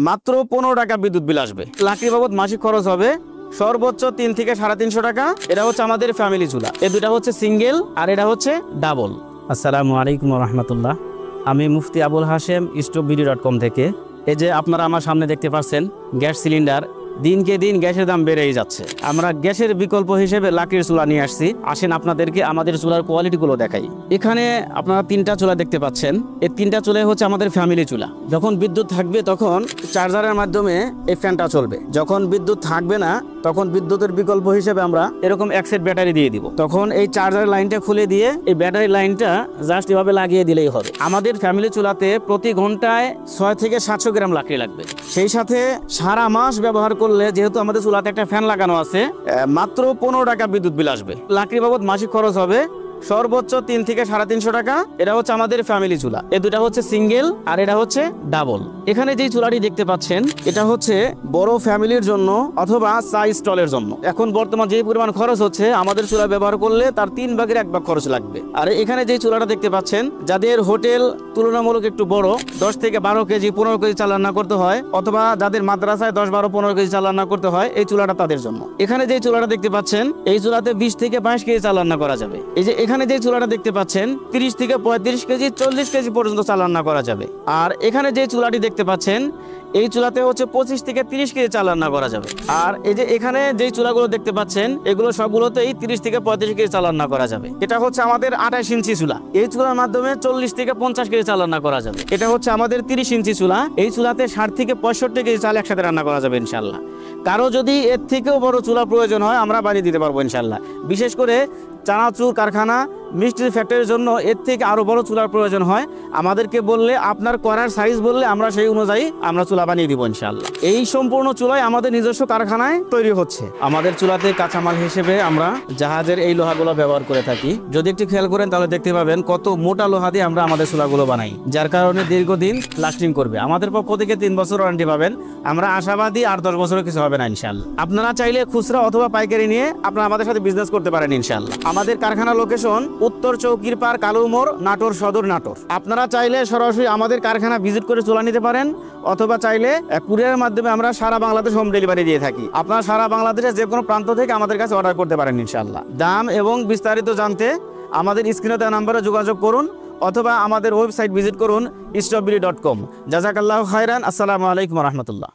মাত্র 15 টাকা বিদ্যুৎ বিল আসবে। লাকড়ি বাবদ মাসিক খরচ হবে সর্বোচ্চ 3 থেকে 350 টাকা। এটা হচ্ছে আমাদের ফ্যামিলি চুলা। এই দুটা হচ্ছে সিঙ্গেল আর এটা হচ্ছে ডাবল। আসসালামু আলাইকুম রহমতুল্লাহ। আমি মুফতি আবুল হাশেম stopbd.com থেকে। এই যে আপনারা আমার সামনে দেখতে পাচ্ছেন গ্যাস সিলিন্ডার, দিনকে দিন গ্যাসের দাম বেড়েই যাচ্ছে। আমরা গ্যাসের বিকল্প হিসেবে লাকড়ির চুলা নিয়ে আসছি। আসেন আপনাদেরকে আমাদের চুলার কোয়ালিটিগুলো দেখাই। এখানে আপনারা 3টা চুলা দেখতে পাচ্ছেন। এই 3টা চুলাই হচ্ছে আমাদের ফ্যামিলি চুলা। যখন বিদ্যুৎ থাকবে তখন চার্জারের মাধ্যমে এই ফ্যানটা চলবে। যখন বিদ্যুৎ থাকবে না তখন বিদ্যুতের বিকল্প হিসেবে আমরা এরকম এক সেট ব্যাটারি দিয়ে দিব। তখন এই চার্জারের লাইনটা খুলে দিয়ে এই ব্যাটারি লাইনটা জাস্ট এভাবে লাগিয়ে দিলেই হবে। আমাদের ফ্যামিলি চুলাতে প্রতি ঘন্টায় 6 থেকে 700 গ্রাম লাকড়ি লাগবে। সেই সাথে সারা মাস ব্যবহার করলে, যেহেতু আমাদের চুলাতে একটা ফ্যান লাগানো আছে, মাত্র 15 টাকা বিদ্যুৎ বিল আসবে। লাকড়ি বাবদ মাসিক খরচ হবে সর্বোচ্চ 3 থেকে 350 টাকা। এটা হচ্ছে আমাদের ফ্যামিলি চুলা। এই দুটা হচ্ছে সিঙ্গেল আর এটা হচ্ছে ডাবল। এখানে যেই চুলাটি দেখতে পাচ্ছেন এটা হচ্ছে বড় ফ্যামিলির জন্য অথবা চা স্টলের জন্য। এখন বর্তমান যে পরিমাণ খরচ হচ্ছে, আমাদের চুলা ব্যবহার করলে তার 3 ভাগের 1 ভাগ খরচ লাগবে। আর এখানে যেই চুলাটা দেখতে পাচ্ছেন, যাদের হোটেল তুলনামূলক একটু বড়, 10 থেকে 12 কেজি 15 কেজি চাল রান্না করতে হয়, অথবা যাদের মাদ্রাসায় 10, 12, 15 কেজি চাল রান্না করতে হয়, এই চুলাটা তাদের জন্য। এখানে যেই চুলাটা দেখতে পাচ্ছেন, এই চুলাতে 20 থেকে 22 কেজি চাল রান্না করা যাবে। এই যে এখানে যে চুলাটা দেখতে পাচ্ছেন, 30 থেকে 35 কেজি 40 কেজি পর্যন্ত চাল রান্না করা যাবে। আর এখানে যে চুলাটি দেখতে পাচ্ছেন, এই চুলাতে হচ্ছে 25 থেকে 30 কেজি চাল রান্না করা যাবে। আর এই যে এখানে যে চুলাগুলো দেখতে পাচ্ছেন, এগুলো সবগুলোতেই 30 থেকে 35 কেজি চাল রান্না করা যাবে। এটা হচ্ছে আমাদের 28 ইঞ্চি চুলা। এই চুলার মাধ্যমে 40 থেকে 50 কেজি চাল রান্না করা যাবে। এটা হচ্ছে আমাদের 30 ইঞ্চি চুলা। এই চুলাতে 60 থেকে 65 কেজি চাল একসাথে রান্না করা যাবে ইনশাল্লাহ। কারো যদি এর থেকেও বড় চুলা প্রয়োজন হয়, আমরা বানিয়ে দিতে পারবো ইনশাল্লাহ। বিশেষ করে চানাচুর কারখানা, মিষ্টির ফ্যাক্টরির জন্য এর থেকে আরো বড় চুলার প্রয়োজন হয়, আমাদেরকে বললে, আপনার করার সাইজ বললে আমরা সেই অনুযায়ী আমরা চুলা বানিয়ে দিব ইনশাআল্লাহ। এই সম্পূর্ণ চুলাই আমাদের নিজস্ব কারখানায় তৈরি হচ্ছে। আমাদের চুলাতে কাঁচামাল হিসেবে আমরা জাহাজের এই লোহাগুলো ব্যবহার করে থাকি। যদি একটু খেয়াল করেন তাহলে দেখতে পাবেন কত মোটা লোহা দিয়ে আমরা আমাদের চুলাগুলো বানাই, যার কারণে দীর্ঘদিন লাস্টিং করবে। আমাদের পক্ষ থেকে 3 বছর ওয়ারেন্টি পাবেন। আমরা আশাবাদী আর 10 বছরের কিছু হবে না ইনশাআল্লাহ। আপনারা চাইলে খুচরা অথবা পাইকারি নিয়ে আপনারা আমাদের সাথে বিজনেস করতে পারেন ইনশাআল্লাহ। আমাদের কারখানা লোকেশন উত্তর চৌকির পার, কালুমোড়, নাটোর সদর, নাটোর। আপনারা চাইলে সরাসরি আমাদের কারখানা ভিজিট করে চুলা নিতে পারেন, অথবা চাইলে কুরিয়ারের মাধ্যমে আমরা সারা বাংলাদেশ হোম ডেলিভারি দিয়ে থাকি। আপনারা সারা বাংলাদেশের যে কোনো প্রান্ত থেকে আমাদের কাছে অর্ডার করতে পারেন ইনশাআল্লাহ। দাম এবং বিস্তারিত জানতে আমাদের স্ক্রিনে দেওয়া নাম্বারে যোগাযোগ করুন, অথবা আমাদের ওয়েবসাইট ভিজিট করুন stopbd.com। জাযাকাল্লাহু খায়রান। আসসালামু আলাইকুম রহমতুল্লাহ।